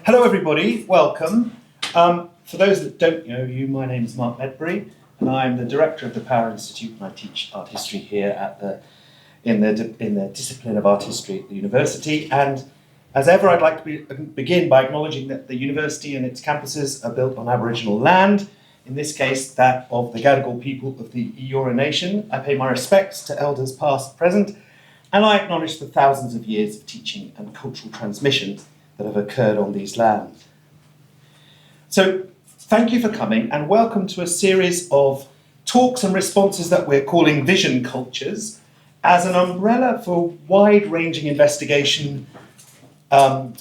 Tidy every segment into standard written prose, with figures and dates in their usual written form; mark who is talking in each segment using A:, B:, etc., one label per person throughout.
A: Hello everybody, welcome. For those that don't know you, my name is Mark Ledbury and I'm the director of the Power Institute and I teach art history here at in the discipline of art history at the university. And as ever, I'd like to begin by acknowledging that the university and its campuses are built on Aboriginal land, in this case that of the Gadigal people of the Eora Nation. I pay my respects to elders past, present, and I acknowledge the thousands of years of teaching and cultural transmission that have occurred on these lands. So thank you for coming and welcome to a series of talks and responses that we're calling Vision Cultures as an umbrella for wide-ranging investigation of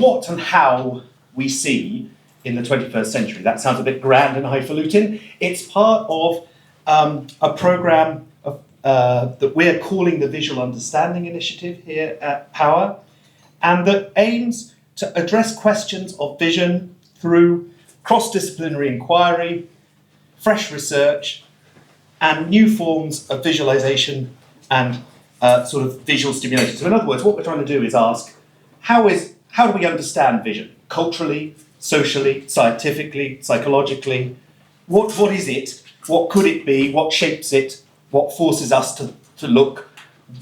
A: what and how we see in the 21st century. That sounds a bit grand and highfalutin. It's part of a programme that we're calling the Visual Understanding Initiative here at Power, and that aims to address questions of vision through cross-disciplinary inquiry, fresh research, and new forms of visualization and sort of visual stimulation. So in other words, what we're trying to do is ask, how do we understand vision? Culturally, socially, scientifically, psychologically? What is it? What could it be? What shapes it? What forces us to look?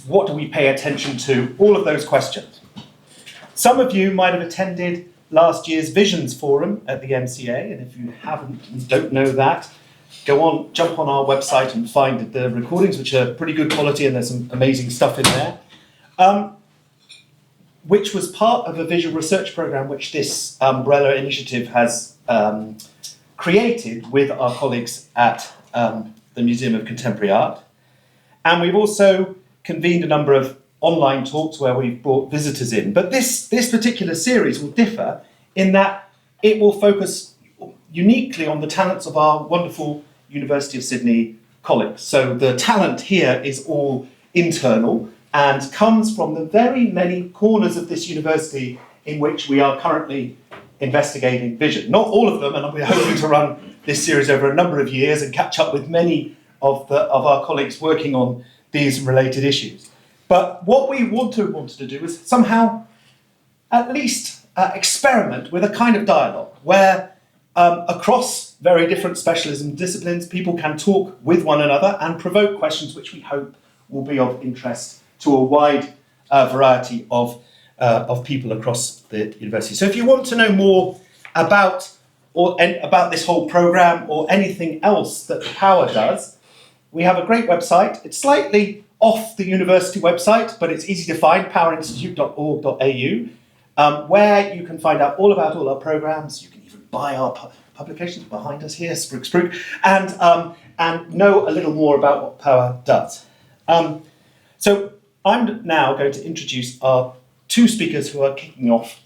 A: What do we pay attention to? All of those questions. Some of you might have attended last year's Visions Forum at the MCA, and if you haven't and don't know that, jump on our website and find the recordings, which are pretty good quality, and there's some amazing stuff in there, which was part of a visual research program which this umbrella initiative has created with our colleagues at the Museum of Contemporary Art. And we've also convened a number of online talks where we've brought visitors in. But this particular series will differ in that it will focus uniquely on the talents of our wonderful University of Sydney colleagues. So the talent here is all internal and comes from the very many corners of this university in which we are currently investigating vision. Not all of them, and we're hoping to run this series over a number of years and catch up with many of our colleagues working on these related issues. But what we wanted to do is somehow at least experiment with a kind of dialogue where across very different specialism disciplines, people can talk with one another and provoke questions which we hope will be of interest to a wide variety of people across the university. So if you want to know more about this whole programme or anything else that Power does, we have a great website. It's slightly off the university website, but it's easy to find, powerinstitute.org.au, where you can find out all about all our programmes. You can even buy our publications behind us here, spruik, and know a little more about what Power does. So I'm now going to introduce our two speakers who are kicking off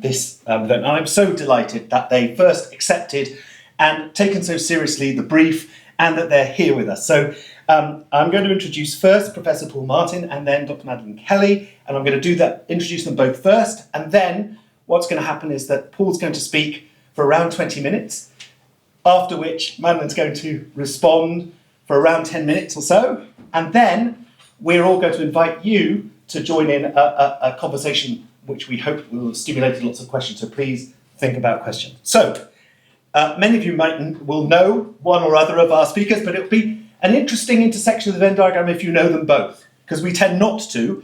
A: this event. And I'm so delighted that they first accepted and taken so seriously the brief and that they're here with us. So I'm going to introduce first Professor Paul Martin and then Dr. Madeleine Kelly, and I'm going to introduce them both first, and then what's going to happen is that Paul's going to speak for around 20 minutes, after which Madeleine's going to respond for around 10 minutes or so, and then we're all going to invite you to join in a conversation which we hope will stimulate lots of questions, so please think about questions. So, many of you will know one or other of our speakers, but it'll be an interesting intersection of the Venn diagram if you know them both, because we tend not to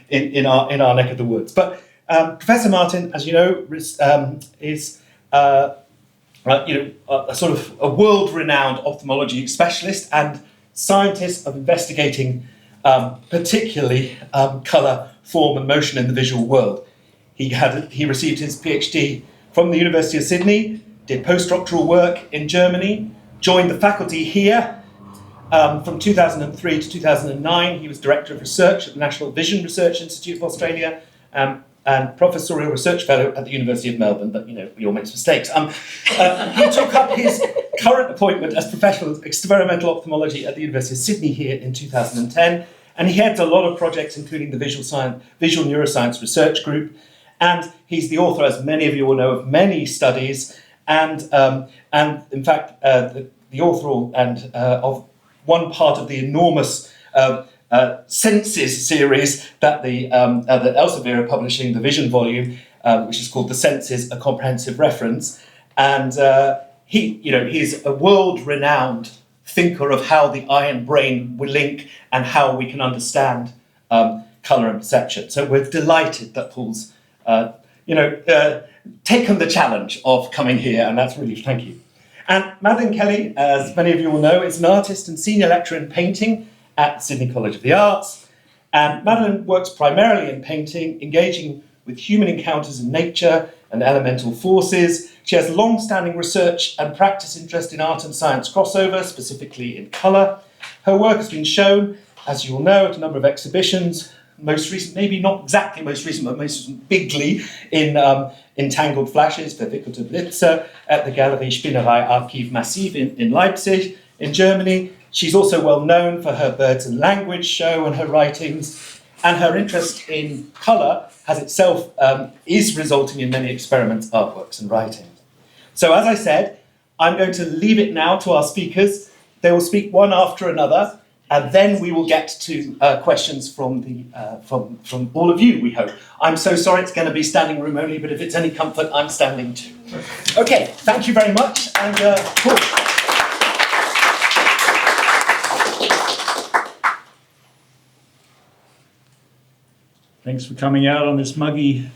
A: in our neck of the woods. But Professor Martin, as you know, is a sort of a world-renowned ophthalmology specialist and scientist of investigating particularly colour, form and motion in the visual world. He received his PhD from the University of Sydney, did postdoctoral work in Germany, joined the faculty here from 2003 to 2009. He was Director of Research at the National Vision Research Institute of Australia and Professorial Research Fellow at the University of Melbourne, but we all make mistakes. He took up his current appointment as Professor of Experimental Ophthalmology at the University of Sydney here in 2010, and he heads a lot of projects including the Visual Neuroscience Research Group, and he's the author, as many of you will know, of many studies, and in fact the author of one part of the enormous Senses series that Elsevier are publishing, the Vision volume, which is called The Senses, A Comprehensive Reference. And he's a world-renowned thinker of how the eye and brain will link and how we can understand colour and perception. So we're delighted that Paul's, taken the challenge of coming here, and that's really, thank you. And Madeleine Kelly, as many of you will know, is an artist and senior lecturer in painting at Sydney College of the Arts. And Madeleine works primarily in painting, engaging with human encounters in nature and elemental forces. She has long-standing research and practice interest in art and science crossover, specifically in colour. Her work has been shown, as you will know, at a number of exhibitions, most recent, maybe not exactly most recent, but most recent bigly in Entangled Flashes, Verwickelte Blitze, at the Galerie Spinnerei Archiv Massiv in Leipzig, in Germany. She's also well known for her Birds and Language show and her writings, and her interest in colour has itself is resulting in many experiments, artworks and writings. So as I said, I'm going to leave it now to our speakers. They will speak one after another, and then we will get to questions from all of you, we hope. I'm so sorry it's going to be standing room only, but if it's any comfort, I'm standing too. Okay, thank you very much, and Paul.
B: Thanks for coming out on this muggy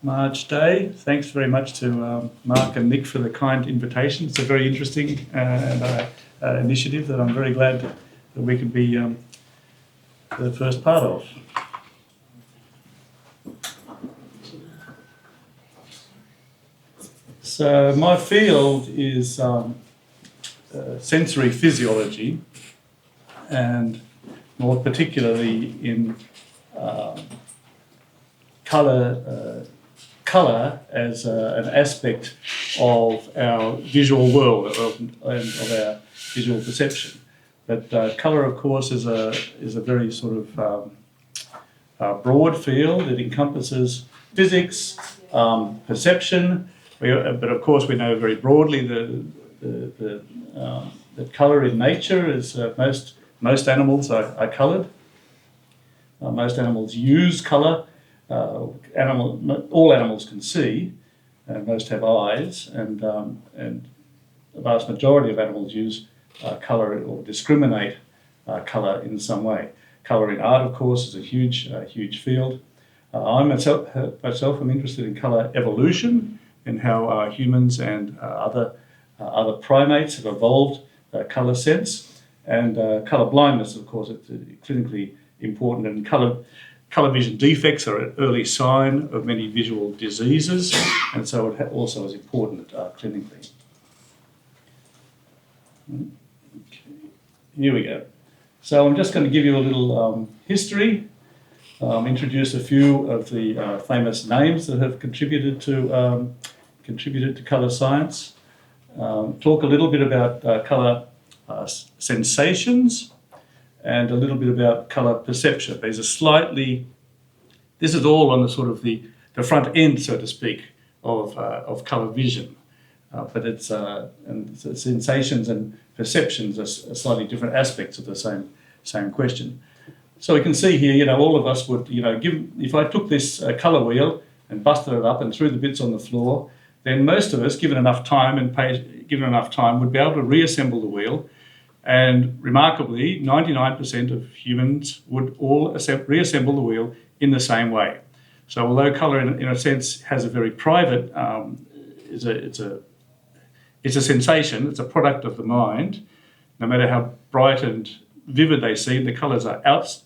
B: March day. Thanks very much to Mark and Nick for the kind invitation. It's a very interesting initiative that I'm very glad that we could be the first part of. So my field is sensory physiology, and more particularly in colour as an aspect of our visual world and of our visual perception. But colour, of course, is a very sort of broad field. It encompasses physics, perception, but of course we know very broadly that colour in nature is most animals are coloured. Most animals use colour. All animals can see, and most have eyes, and the vast majority of animals use colour or discriminate colour in some way. Colour in art, of course, is a huge field. I myself am interested in colour evolution and how humans and other primates have evolved colour sense, and colour blindness, of course, it's clinically important, and colour vision defects are an early sign of many visual diseases, and so it also is important clinically. Okay. Here we go. So I'm just going to give you a little history, introduce a few of the famous names that have contributed to colour science, talk a little bit about colour sensations, and a little bit about colour perception. This is all on the sort of the front end, so to speak, of colour vision. But it's sensations and perceptions are slightly different aspects of the same question. So we can see here, all of us would, if I took this colour wheel and busted it up and threw the bits on the floor, then most of us, given enough time, would be able to reassemble the wheel. And remarkably, 99% of humans would all reassemble the wheel in the same way. So although colour, in a sense, has a very private, it's a sensation, it's a product of the mind. No matter how bright and vivid they seem, the colours are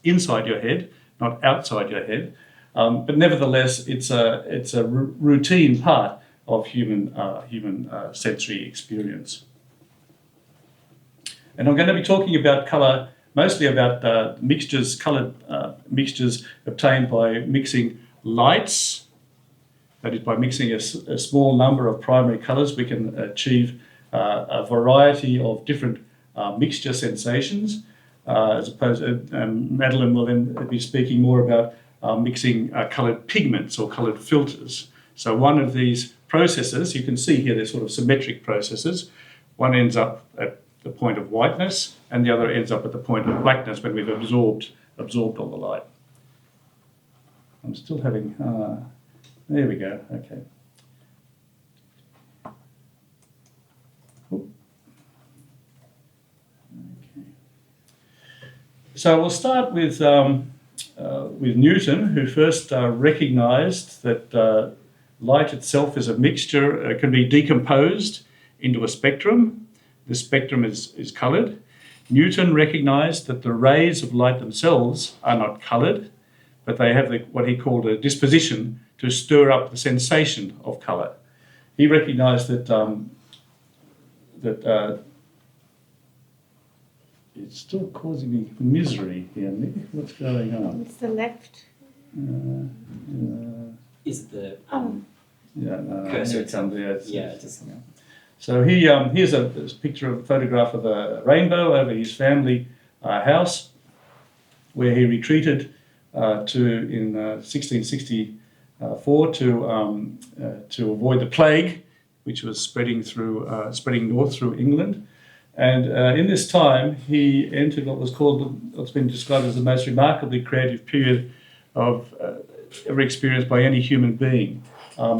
B: inside your head, not outside your head. But nevertheless, it's a routine part of human sensory experience. And I'm going to be talking about colour, mostly about coloured mixtures obtained by mixing lights. That is, by mixing a small number of primary colours, we can achieve a variety of different mixture sensations. As opposed to, Madeleine will then be speaking more about mixing coloured pigments or coloured filters. So one of these processes, you can see here, they're sort of symmetric processes. One ends up at the point of whiteness, and the other ends up at the point of blackness when we've absorbed all the light. I'm still having There we go. Okay. Oop. Okay. So we'll start with Newton, who first recognised that light itself is a mixture, can be decomposed into a spectrum. The spectrum is coloured. Newton recognised that the rays of light themselves are not coloured, but they have what he called a disposition to stir up the sensation of colour. He recognised that it's still causing me misery here, Nick. What's going on?
C: It's the left.
D: Is the
B: Yeah, no,
D: cursor
B: it's under there.
D: just
B: So here's a picture of a photograph of a rainbow over his family house, where he retreated in 1664 to avoid the plague, which was spreading north through England. And in this time, he entered what's been described as the most remarkably creative period of ever experienced by any human being.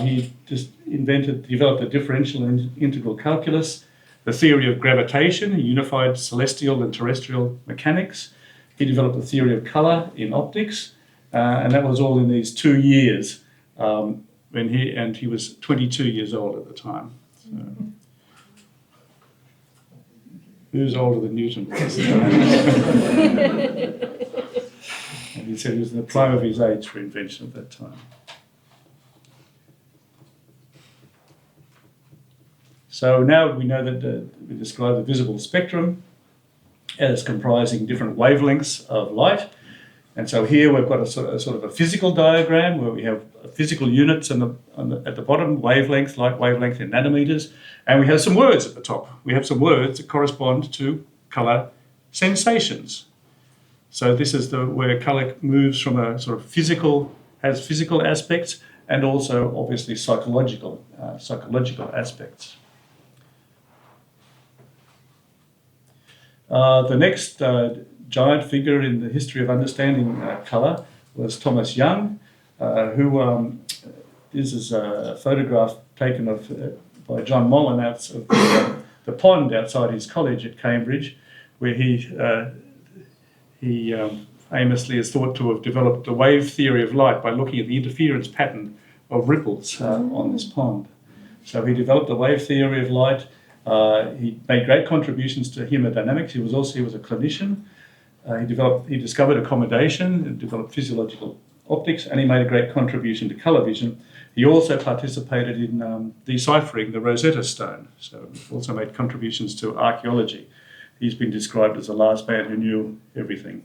B: He just developed a differential and integral calculus, the theory of gravitation. He unified celestial and terrestrial mechanics. He developed the theory of colour in optics, and that was all in these 2 years. He was 22 years old at the time. So. Who's older than Newton? And he said he was in the prime of his age for invention at that time. So now we know that we describe the visible spectrum as comprising different wavelengths of light. And so here we've got a sort of a physical diagram where we have physical units at the bottom, wavelength, light wavelength in nanometers, and we have some words at the top. We have some words that correspond to colour sensations. So this is where colour moves from a sort of physical aspects and also obviously psychological aspects. The next giant figure in the history of understanding colour was Thomas Young, this is a photograph taken by John Mullen out of the pond outside his college at Cambridge, where he famously is thought to have developed the wave theory of light by looking at the interference pattern of ripples on this pond. So he developed the wave theory of light. He made great contributions to hemodynamics. He was a clinician. He discovered accommodation and developed physiological optics, and he made a great contribution to colour vision. He also participated in deciphering the Rosetta Stone, so also made contributions to archaeology. He's been described as the last man who knew everything.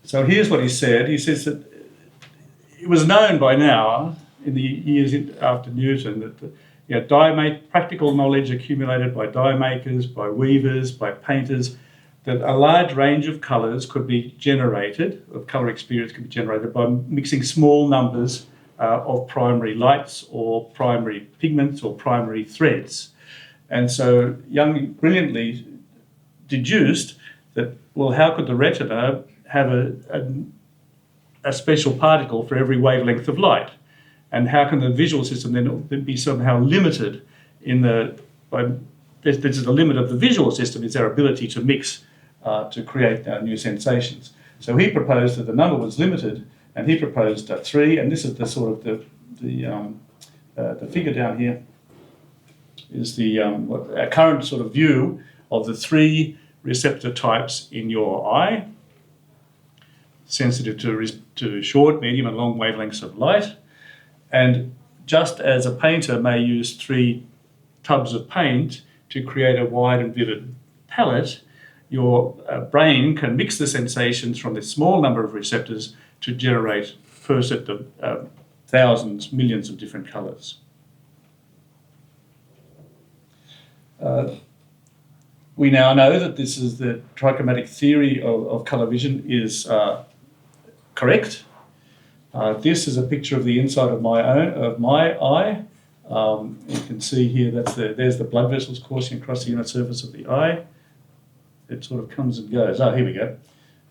B: So here's what he said. He says that it was known by now, in the years after Newton, that practical knowledge accumulated by dye makers, by weavers, by painters, that a large range of colours could be generated, of colour experience could be generated by mixing small numbers of primary lights or primary pigments or primary threads. And so Young brilliantly deduced that, well, how could the retina have a special particle for every wavelength of light? And how can the visual system then be somehow limited this is the limit of the visual system, is their ability to mix, to create new sensations. So he proposed that the number was limited, and he proposed 3, and this is the sort of the figure down here is a current sort of view of the 3 receptor types in your eye, sensitive to short, medium, and long wavelengths of light. And just as a painter may use 3 tubs of paint to create a wide and vivid palette, your brain can mix the sensations from this small number of receptors to generate perceptive thousands, millions of different colours. We now know that this is the trichromatic theory of colour vision is correct. This is a picture of the inside of my eye. You can see here there's the blood vessels coursing across the inner surface of the eye. It sort of comes and goes. Here we go.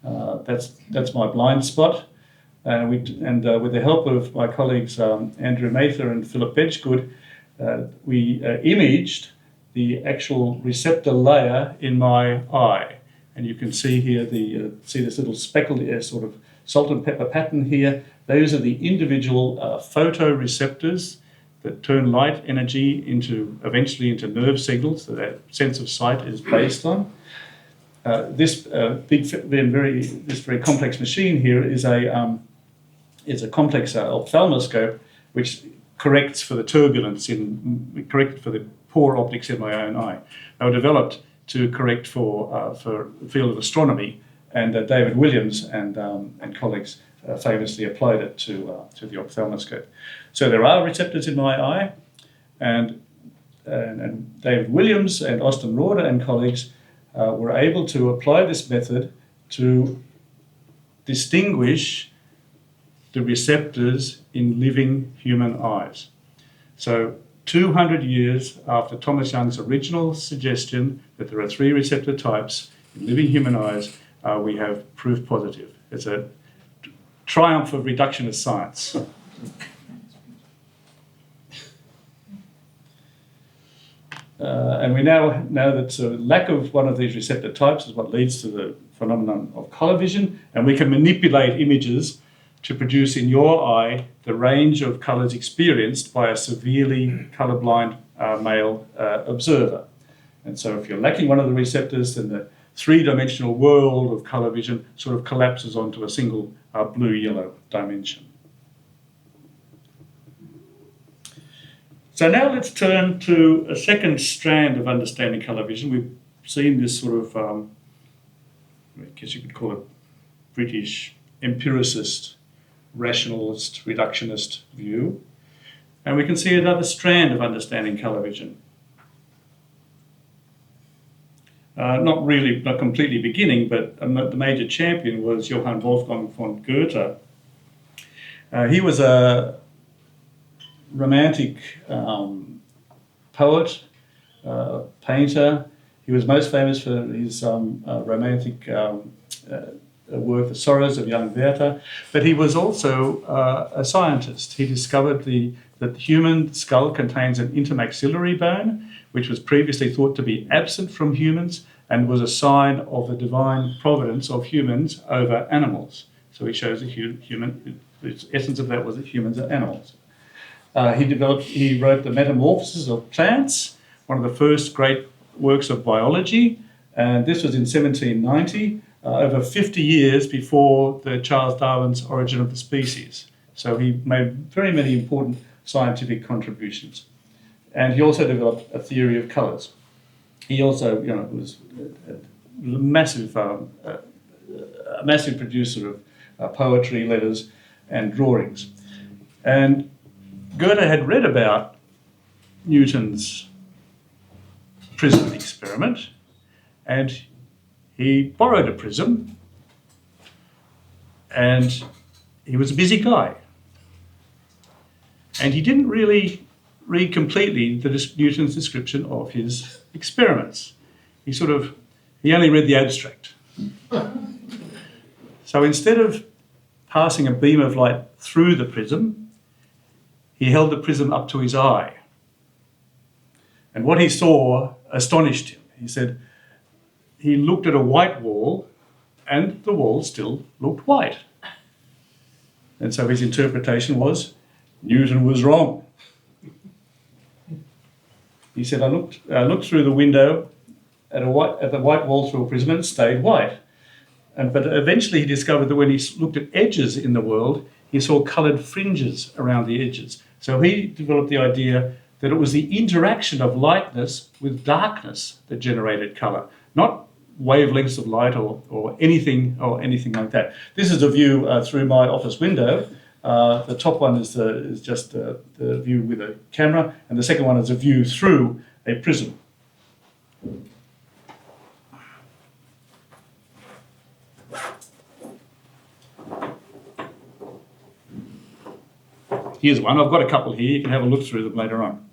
B: That's my blind spot. With the help of my colleagues Andrew Mather and Philip Bedggood, we imaged the actual receptor layer in my eye. And you can see here see this little speckled sort of salt and pepper pattern here. Those are the individual photoreceptors that turn light energy eventually into nerve signals that sense of sight is based on. This very complex machine here is a complex ophthalmoscope which corrects for the turbulence corrected for the poor optics in my own eye. They were developed to correct for the field of astronomy, and David Williams and colleagues famously applied it to the ophthalmoscope. So there are receptors in my eye, and David Williams and Austin Rohde and colleagues were able to apply this method to distinguish the receptors in living human eyes. So 200 years after Thomas Young's original suggestion that there are 3 receptor types in living human eyes, we have proof positive. It's a triumph of reductionist science. And we now know that lack of one of these receptor types is what leads to the phenomenon of colour vision, and we can manipulate images to produce in your eye the range of colours experienced by a severely colourblind male observer. And so if you're lacking one of the receptors, then the 3-dimensional world of colour vision sort of collapses onto a single blue-yellow dimension. So now let's turn to a second strand of understanding colour vision. We've seen this sort of, I guess you could call it British empiricist, rationalist, reductionist view. And we can see another strand of understanding colour vision. Not completely beginning, but the major champion was Johann Wolfgang von Goethe. He was a romantic poet, painter. He was most famous for his romantic work, The Sorrows of Young Werther, but he was also a scientist. He discovered that the human skull contains an intermaxillary bone, which was previously thought to be absent from humans and was a sign of the divine providence of humans over animals. So he shows the essence of that was that humans are animals. He wrote The Metamorphosis of Plants, one of the first great works of biology, and this was in 1790, over 50 years before Charles Darwin's Origin of the Species. So he made very many important scientific contributions. And he also developed a theory of colours. He also, was a massive producer of poetry, letters, and drawings. And Goethe had read about Newton's prism experiment, and he borrowed a prism, and he was a busy guy. And he didn't really read completely Newton's description of his experiments. He only read the abstract. So instead of passing a beam of light through the prism, he held the prism up to his eye. And what he saw astonished him. He said he looked at a white wall and the wall still looked white. And so his interpretation was, Newton was wrong. He said, I looked through the window at the white wall through a prism and it stayed white. But eventually he discovered that when he looked at edges in the world, he saw coloured fringes around the edges. So he developed the idea that it was the interaction of lightness with darkness that generated colour, not wavelengths of light or anything like that. This is a view through my office window. The top one is just the view with a camera, and the second one is a view through a prism. Here's one. I've got a couple here. You can have a look through them later on.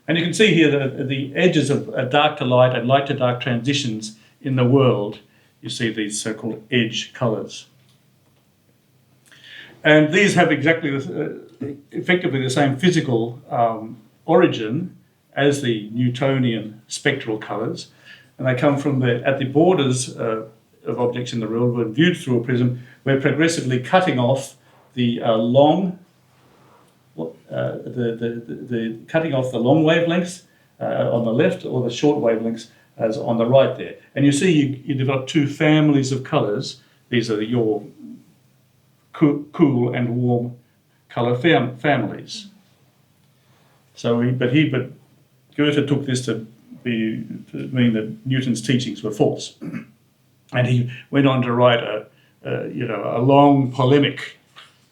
B: And you can see here the edges of dark to light and light to dark transitions in the world you see these so-called edge colours. And these have exactly, effectively the same physical origin as the Newtonian spectral colours, and they come from at the borders of objects in the world. When viewed through a prism, we're progressively cutting off the cutting off the long wavelengths on the left, or the short wavelengths as on the right there. And you see you develop two families of colours. These are your cool and warm colour families. So Goethe took this to mean that Newton's teachings were false, and he went on to write a long polemic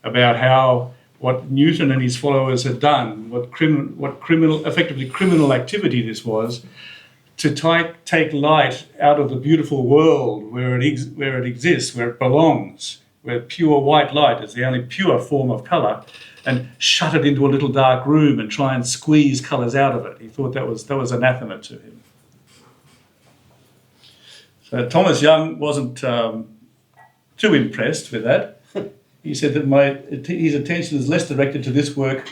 B: about what Newton and his followers had done, effectively criminal activity this was, to take light out of the beautiful world where it exists, where it belongs, where pure white light is the only pure form of colour, and shut it into a little dark room and try and squeeze colours out of it. He thought that was anathema to him. So Thomas Young wasn't too impressed with that. He said that his attention is less directed to this work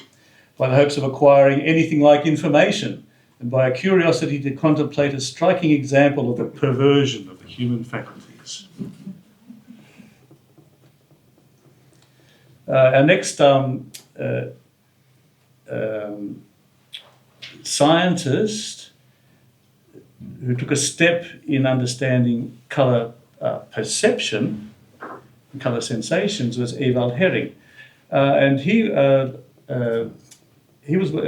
B: by the hopes of acquiring anything like information, and by a curiosity to contemplate a striking example of the perversion of the human faculties. Our next scientist who took a step in understanding colour perception and colour sensations was Ewald Hering. And he was a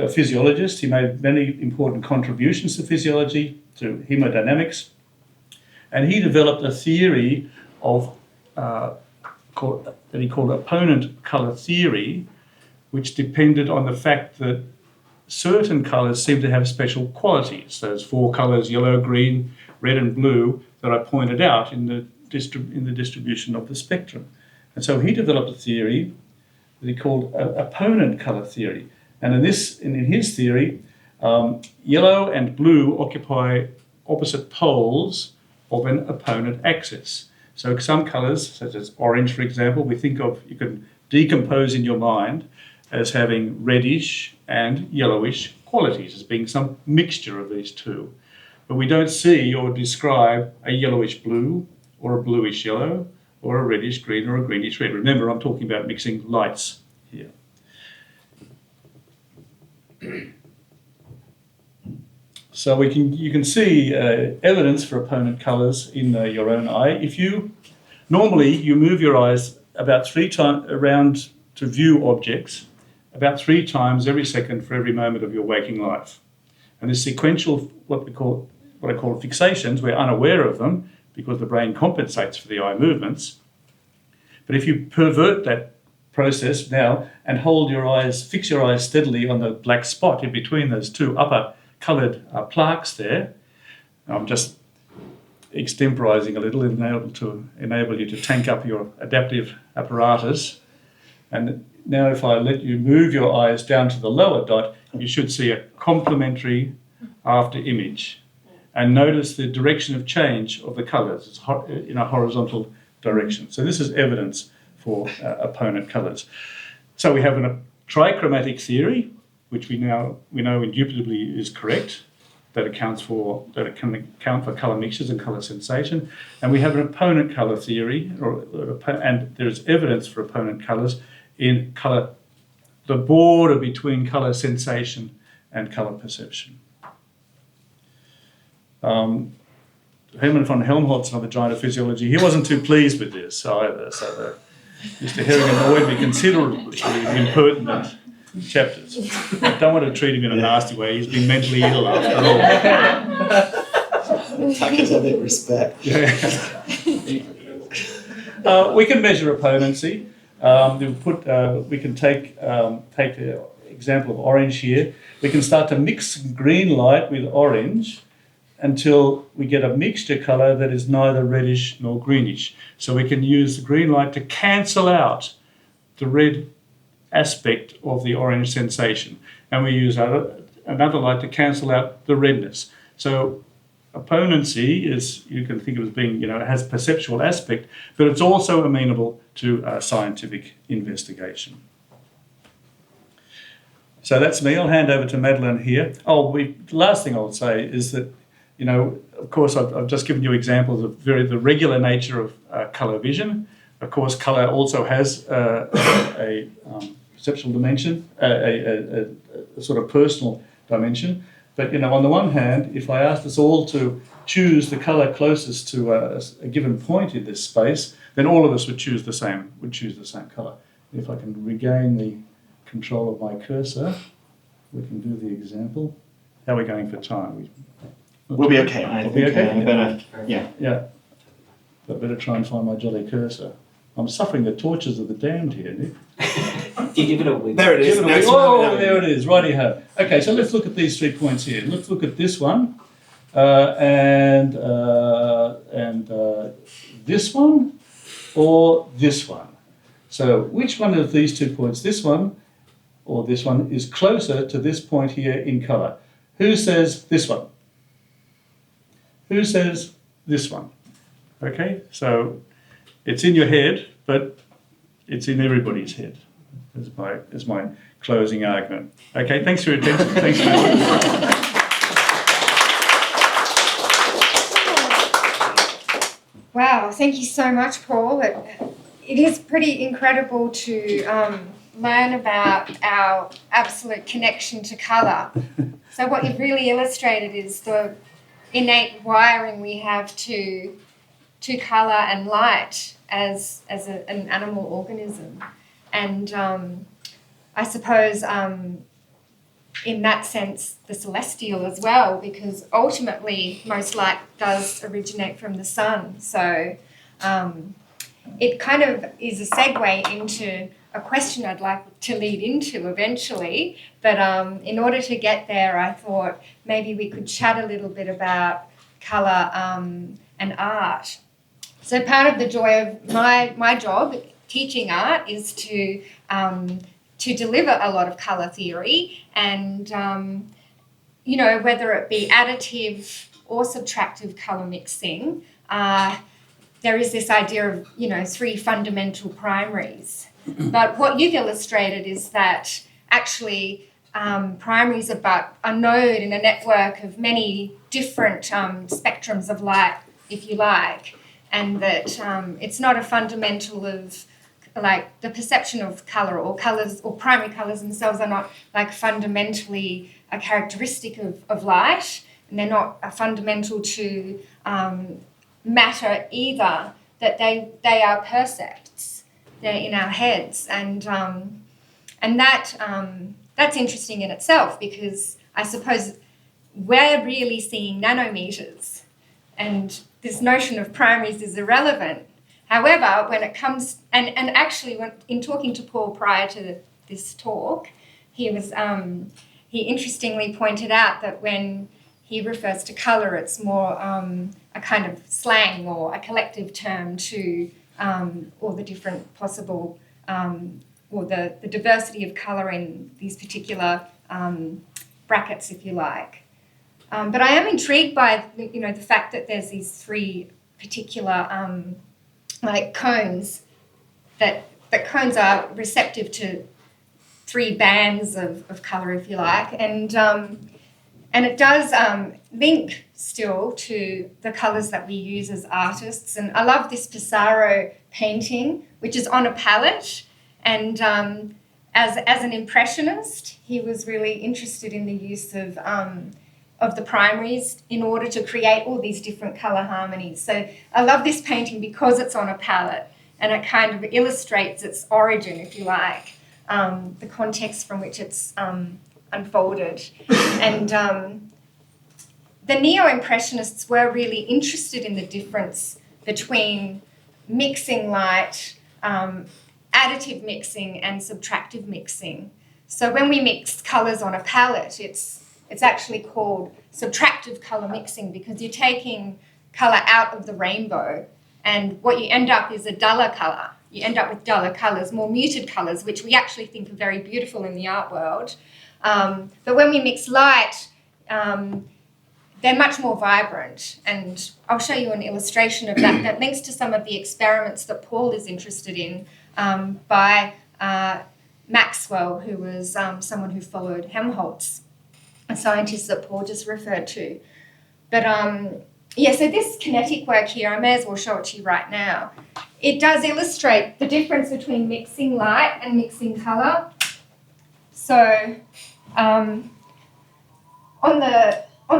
B: physiologist. He made many important contributions to physiology, to hemodynamics, and he developed a theory of that he called opponent colour theory, which depended on the fact that certain colours seem to have special qualities. Those four colours, yellow, green, red and blue, that I pointed out in the distribution of the spectrum. And so he developed a theory that he called opponent colour theory. And in his theory, yellow and blue occupy opposite poles of an opponent axis. So some colours, such as orange, for example, you can decompose in your mind as having reddish and yellowish qualities, as being some mixture of these two. But we don't see or describe a yellowish blue or a bluish yellow or a reddish green or a greenish red. Remember, I'm talking about mixing lights here. So you can see evidence for opponent colours in your own eye. Normally you move your eyes about 3 times around to view objects, about 3 times every second for every moment of your waking life. And this sequential, what I call fixations, we're unaware of them because the brain compensates for the eye movements. But if you pervert that process now and fix your eyes steadily on the black spot in between those two upper coloured plaques there, I'm just extemporising a little in order to enable you to tank up your adaptive apparatus. And now if I let you move your eyes down to the lower dot, you should see a complementary after image. And notice the direction of change of the colours. It's in a horizontal direction. So this is evidence for opponent colours. So we have a trichromatic theory, which we know indubitably is correct, that it can account for colour mixtures and colour sensation. And we have an opponent colour theory, and there's evidence for opponent colours in colour, the border between colour sensation and colour perception. Hermann von Helmholtz, another giant of physiology, he wasn't too pleased with this either. So Mr. Hering annoyed me considerably with impertinent chapters. I don't want to treat him in a nasty way. He's been mentally ill after all.
A: Academic respect.
B: Yeah. We can measure opponency. We can take the example of orange here. We can start to mix green light with orange until we get a mixture colour that is neither reddish nor greenish. So we can use the green light to cancel out the red aspect of the orange sensation. And we use another light to cancel out the redness. So opponency is, you can think of as being, it has perceptual aspect, but it's also amenable to scientific investigation. So that's me. I'll hand over to Madeleine here. The last thing I would say is that, of course, I've just given you examples of the regular nature of colour vision. Of course, colour also has a perceptual dimension, a sort of personal dimension. But, on the one hand, if I asked us all to choose the colour closest to a given point in this space, then all of us would choose the same colour. If I can regain the control of my cursor, we can do the example. How are we going for time?
A: We'll be okay.
B: We'll be okay?
A: Yeah.
B: I better try and find my jolly cursor. I'm suffering the tortures of the damned here, Nick.
C: You give it a wig.
A: There it is.
B: There it is. Righty-ho. Okay, so let's look at these 3 points here. Let's look at this one, and this one, or this one. So which one of these 2 points, this one or this one, is closer to this point here in colour? Who says this one? Who says this one? Okay, so it's in your head, but it's in everybody's head, is my closing argument. Okay, thanks for your attention. Thanks for
D: Wow, thank you so much, Paul. It is pretty incredible to learn about our absolute connection to colour. So what you've really illustrated is the innate wiring we have to colour and light as an animal organism. And I suppose in that sense the celestial as well, because ultimately most light does originate from the sun. So it kind of is a segue into a question I'd like to lead into eventually. But in order to get there, I thought maybe we could chat a little bit about colour and art. So part of the joy of my job, teaching art, is to deliver a lot of colour theory and, whether it be additive or subtractive colour mixing, there is this idea of, 3 fundamental primaries. But what you've illustrated is that actually primaries are but a node in a network of many different spectrums of light, if you like, and that it's not a fundamental of, like, the perception of colour or colours or primary colours themselves are not, like, fundamentally a characteristic of light, and they're not a fundamental to matter either, that they are percepts. They're in our heads, and that's interesting in itself, because I suppose we're really seeing nanometers, and this notion of primaries is irrelevant. However, when it comes, and actually when in talking to Paul prior to this talk, he interestingly pointed out that when he refers to colour, it's more a kind of slang or a collective term to all the different possible, or the diversity of colour in these particular brackets, if you like. But I am intrigued by the fact that there's these 3 particular cones, that cones are receptive to 3 bands of colour, if you like, and it does link still to the colours that we use as artists. And I love this Pissarro painting, which is on a palette, and as an impressionist, he was really interested in the use of the primaries in order to create all these different colour harmonies. So I love this painting because it's on a palette, and it kind of illustrates its origin, if you like, the context from which it's unfolded. And the neo-impressionists were really interested in the difference between mixing light, additive mixing and subtractive mixing. So when we mix colours on a palette, it's actually called subtractive colour mixing, because you're taking colour out of the rainbow, and what you end up is a duller colour. You end up with duller colours, more muted colours, which we actually think are very beautiful in the art world. But when we mix light, they're much more vibrant, and I'll show you an illustration of that that links to some of the experiments that Paul is interested in by Maxwell, who was someone who followed Helmholtz, a scientist that Paul just referred to. But so this kinetic work here, I may as well show it to you right now. It does illustrate the difference between mixing light and mixing colour. So on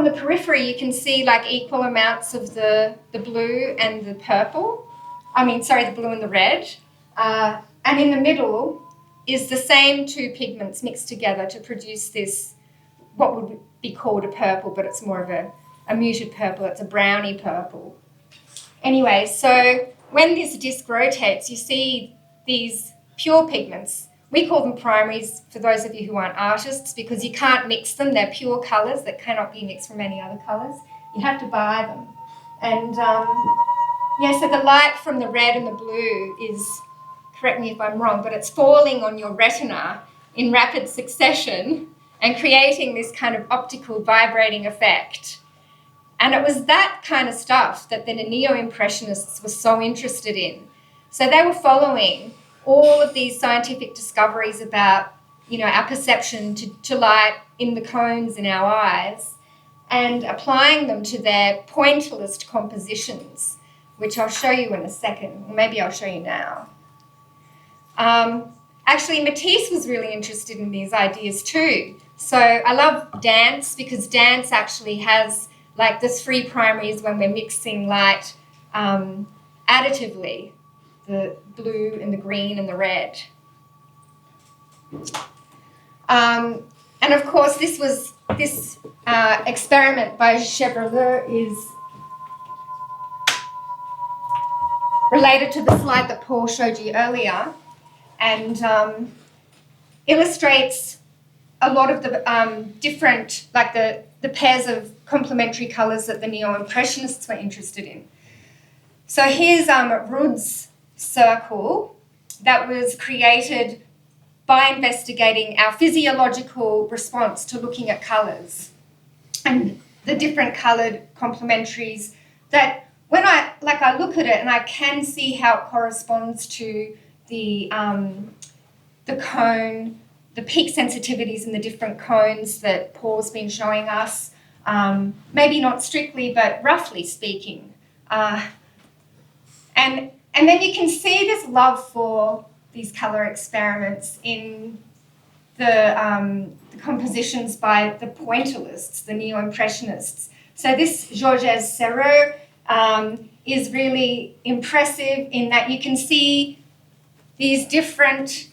D: the periphery, you can see like equal amounts of the blue and the purple. The blue and the red. And in the middle is the same two pigments mixed together to produce this, what would be called a purple, but it's more of a muted purple. It's a browny purple. Anyway, so when this disc rotates, you see these pure pigments. We call them primaries for those of you who aren't artists, because you can't mix them. They're pure colours that cannot be mixed from any other colours. You have to buy them. And so the light from the red and the blue is, correct me if I'm wrong, but it's falling on your retina in rapid succession and creating this kind of optical vibrating effect. And it was that kind of stuff that the neo-impressionists were so interested in. So they were following all of these scientific discoveries about, our perception to light in the cones in our eyes and applying them to their pointillist compositions, which I'll show you in a second, or maybe I'll show you now. Actually, Matisse was really interested in these ideas too. So I love dance, because dance actually has like the three primaries when we're mixing light additively, the blue and the green and the red. And of course, this experiment by Chevreul is related to the slide that Paul showed you earlier, and illustrates a lot of the different, like the pairs of complementary colours that the neo-impressionists were interested in. So here's Rudd's circle that was created by investigating our physiological response to looking at colours and the different coloured complementaries that when I look at it and I can see how it corresponds to the cone, the peak sensitivities in the different cones that Paul's been showing us, maybe not strictly, but roughly speaking. And then you can see this love for these colour experiments in the compositions by the pointillists, the neo-impressionists. So this Georges Seurat is really impressive in that you can see these different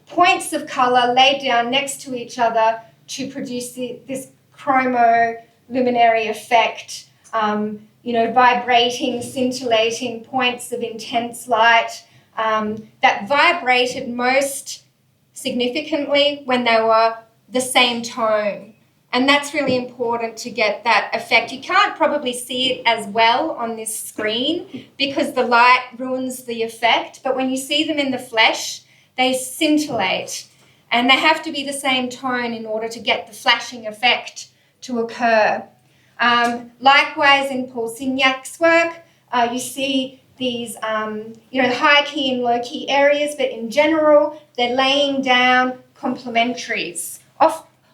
D: points of colour laid down next to each other to produce this chromoluminary effect, vibrating, scintillating points of intense light that vibrated most significantly when they were the same tone. And that's really important to get that effect. You can't probably see it as well on this screen because the light ruins the effect, but when you see them in the flesh, they scintillate, and they have to be the same tone in order to get the flashing effect to occur. Likewise, in Paul Signac's work, you see these, high key and low key areas, but in general, they're laying down complementaries.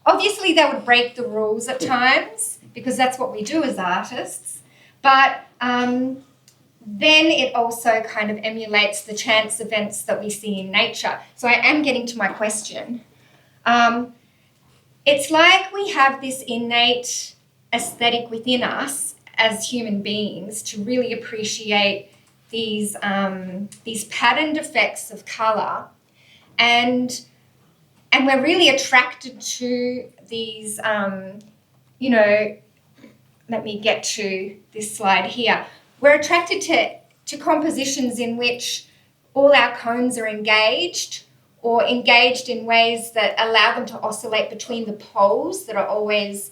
D: Obviously, they would break the rules at times because that's what we do as artists, but then it also kind of emulates the chance events that we see in nature. So I am getting to my question. It's like we have this innate aesthetic within us as human beings to really appreciate these patterned effects of colour, and we're really attracted to these, let me get to this slide here. We're attracted to compositions in which all our cones are engaged, or engaged in ways that allow them to oscillate between the poles that are always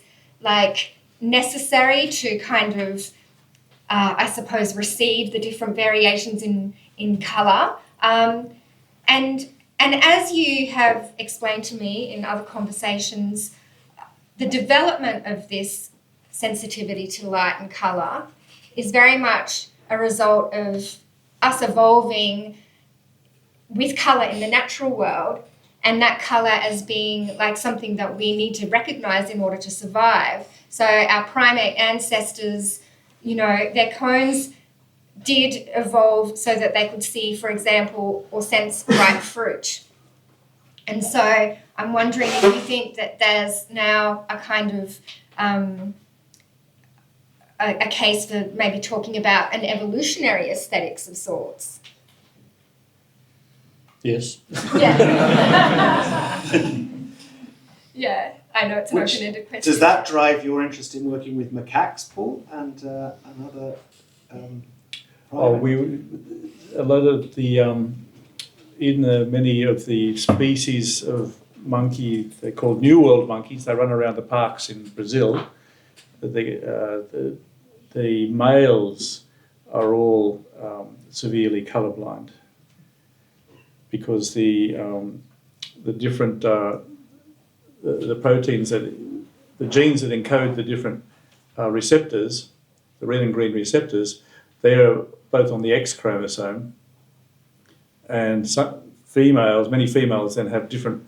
D: necessary to kind of, receive the different variations in colour. And as you have explained to me in other conversations, the development of this sensitivity to light and colour is very much a result of us evolving with colour in the natural world, and that colour as being like something that we need to recognise in order to survive. So our primate ancestors, you know, their cones did evolve so that they could see, for example, or sense ripe fruit. And so I'm wondering if you think that there's now a kind of a case for maybe talking about an evolutionary aesthetics of sorts.
B: Yes.
D: Yeah. Yeah, I know it's an open-ended question.
A: Does that drive your interest in working with macaques, Paul, and other
B: a lot of the many of the species of monkey, they're called New World monkeys. They run around the parks in Brazil. The males are all severely colourblind because the different the proteins the genes that encode the different receptors, the red and green receptors, they are both on the X chromosome, and many females then have different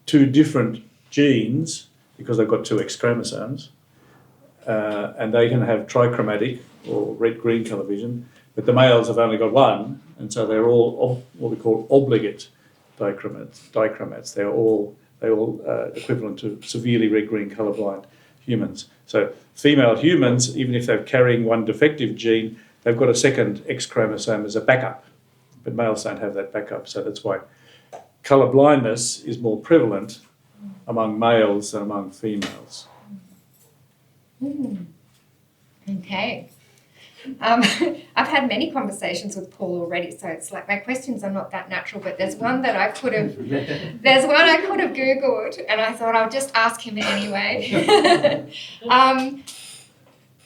B: two different genes because they've got two X chromosomes, and they can have trichromatic or red-green colour vision, but the males have only got one, and so they're all what we call obligate dichromats. They're all equivalent to severely red-green colourblind humans. So female humans, even if they're carrying one defective gene, they've got a second X chromosome as a backup, but males don't have that backup. So that's why colour blindness is more prevalent among males than among females.
D: Okay. I've had many conversations with Paul already, so it's like my questions are not that natural, but there's one that I could have Googled, and I thought I'll just ask him anyway.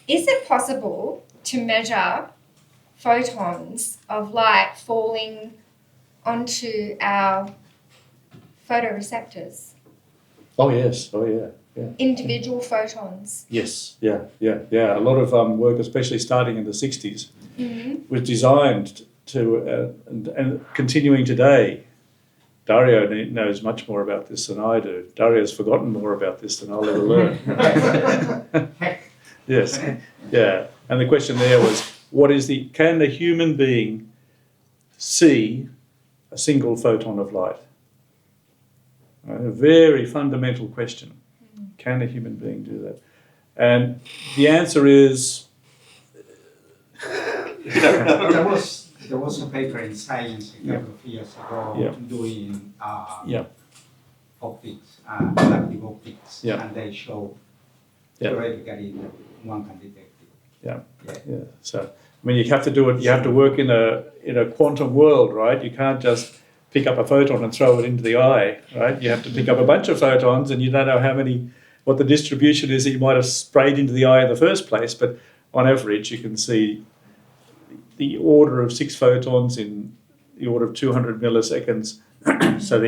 D: Is it possible to measure photons of light falling onto our photoreceptors?
B: Oh yes, oh yeah. Yeah.
D: Individual photons.
B: Yes, yeah. A lot of work, especially starting in the 60s, was designed to, and continuing today. Dario knows much more about this than I do. Dario's forgotten more about this than I'll ever learn. Yes, yeah. And the question there was, can the human being see a single photon of light? A very fundamental question. Can a human being do that? And the answer is...
E: There was a paper in Science a couple of years ago doing optics, adaptive optics, and they show theoretically that one can detect it.
B: Yeah. So, I mean, you have to do it. You have to work in a quantum world, right? You can't just pick up a photon and throw it into the eye, right? You have to pick up a bunch of photons, and you don't know what the distribution is that you might have sprayed into the eye in the first place, but on average you can see the order of 6 photons in the order of 200 milliseconds. So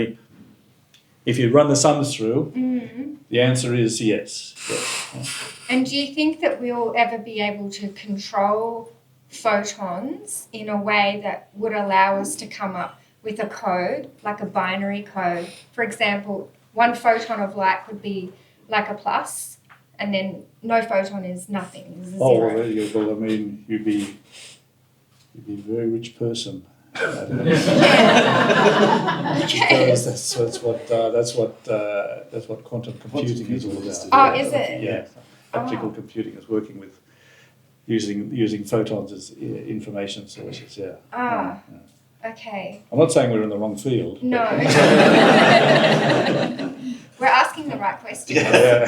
B: if you run the sums through, the answer is yes.
D: And do you think that we'll ever be able to control photons in a way that would allow us to come up with a code, like a binary code? For example, one photon of light could be like a plus, and then no photon is nothing, is a zero.
B: Oh, well, there you go. Well, I mean, you'd be a very rich person.
D: Okay.
B: Because that's what quantum computing is all about.
D: Oh, is it?
B: Yeah, optical computing is working with using photons as information sources. Yeah.
D: Okay.
B: I'm not saying we're in the wrong field.
D: No. We're asking the right questions.
B: Yeah.